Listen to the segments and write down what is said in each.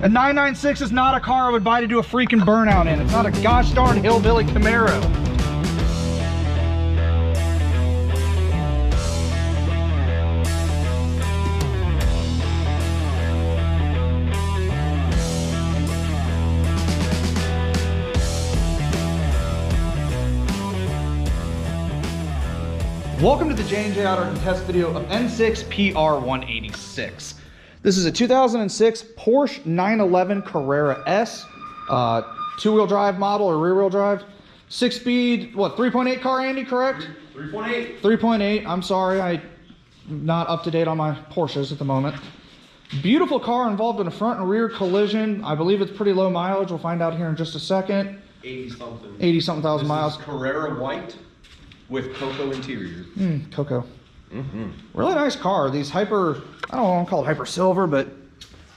A 996 is not a car I would buy to do a freaking burnout in. It's not a gosh darn hillbilly Camaro. Welcome to the J&J Auto Wrecking test video of N6PR186. This is a 2006 Porsche 911 Carrera S, two-wheel drive model or rear-wheel drive. 6-speed, what, 3.8 car, Andy, correct? 3.8. 3.8, I'm sorry, I'm not up to date on my Porsches at the moment. Beautiful car involved in a front and rear collision. I believe it's pretty low mileage. We'll find out here in just a second. 80-something. 80-something thousand miles. Carrera white with cocoa interior. Cocoa. Really nice car. These hyper, I don't want to call it hyper silver, but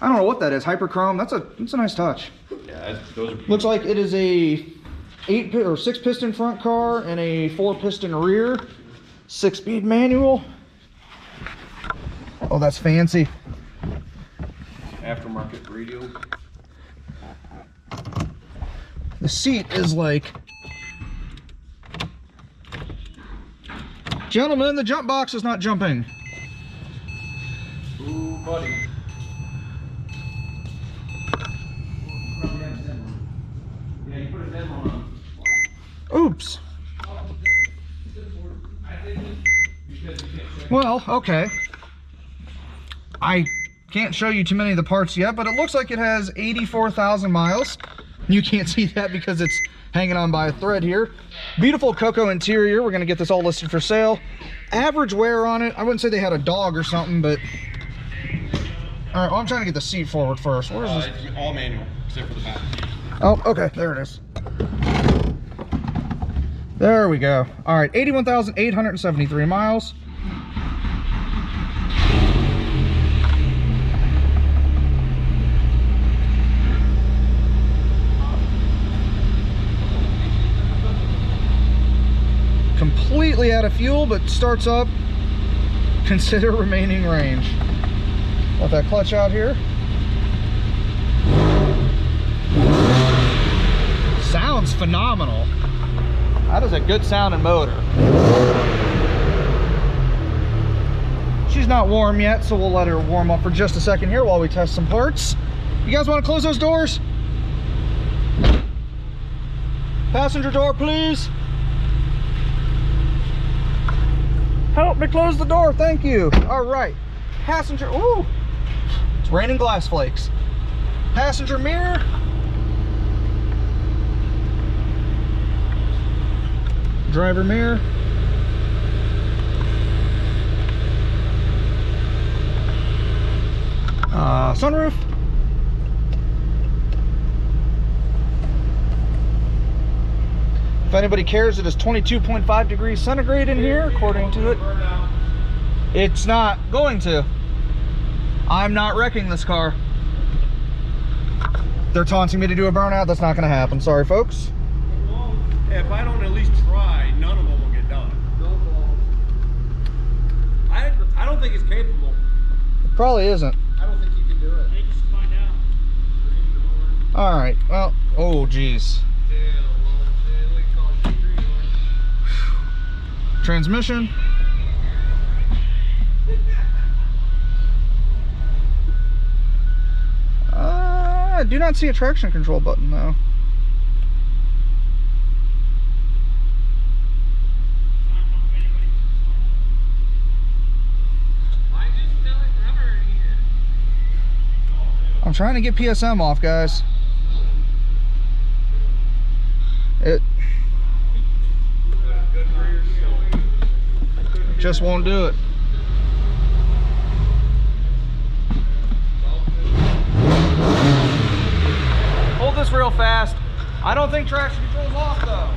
I don't know what that is. Hyper chrome. That's a nice touch. Yeah, those are. Looks like it is a 6-piston front car and a 4-piston rear. 6-speed manual. Oh, that's fancy. Aftermarket radio. The seat is like, gentlemen, the jump box is not jumping. Ooh, buddy. Yeah, you put a demo on. Oops. Well, okay. I can't show you too many of the parts yet, but it looks like it has 84,000 miles. You can't see that because it's hanging on by a thread here. Beautiful cocoa interior. We're gonna get this all listed for sale. Average wear on it, I wouldn't say they had a dog or something, but all right, well, I'm trying to get the seat forward first. Where is this? It's all manual except for the back. Oh, okay, there it is. There we go. All right, 81,873 miles. Completely out of fuel, but starts up. Consider remaining range. Let that clutch out here. Sounds phenomenal. That is a good sounding motor. She's not warm yet, so we'll let her warm up for just a second here while we test some parts. You guys want to close those doors? Passenger door, please. Help me close the door, thank you. All right, passenger, ooh, it's raining glass flakes. Passenger mirror. Driver mirror. Sunroof. If anybody cares, it is 22.5 degrees centigrade in here, according to it. It's not going to. I'm not wrecking this car. They're taunting me to do a burnout. That's not going to happen. Sorry, folks. If I don't at least try, none of them will get done. I don't think it's capable. It probably isn't. I don't think you can do it. Just find out. All right. Well, oh, geez. Transmission. I do not see a traction control button though. I'm trying to get PSM off, guys. It just won't do it. Hold this real fast. I don't think traction control's off though.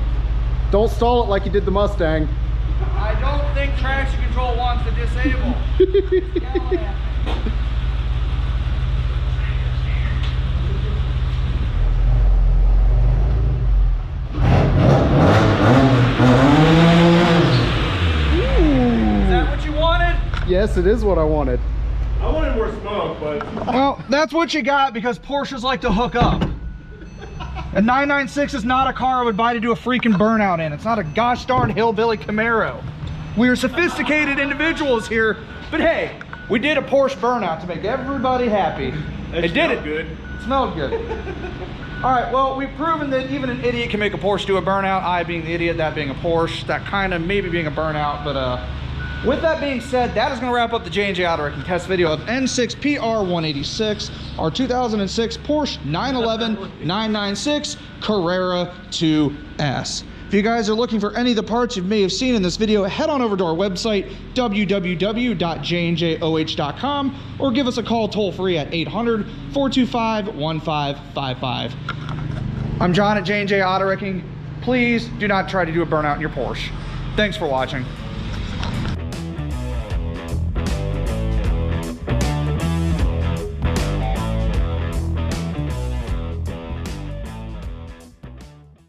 Don't stall it like you did the Mustang. I don't think traction control wants to disable. Yes, it is what I wanted. I wanted more smoke, but Well, that's what you got because Porsches like to hook up. A 996 is not a car I would buy to do a freaking burnout in. It's not a gosh darn hillbilly Camaro. We are sophisticated individuals here, but hey, we did a Porsche burnout to make everybody happy. It did it. Good. It smelled good. All right, well, we've proven that even an idiot can make a Porsche do a burnout. I being the idiot, that being a Porsche, that kind of maybe being a burnout. But with that being said, that is going to wrap up the J&J Auto Wrecking test video of N6PR186, our 2006 Porsche 911 996 Carrera 2S. If you guys are looking for any of the parts you may have seen in this video, head on over to our website, www.jnjoh.com, or give us a call toll free at 800-425-1555. I'm John at J&J Auto Wrecking. Please do not try to do a burnout in your Porsche. Thanks for watching.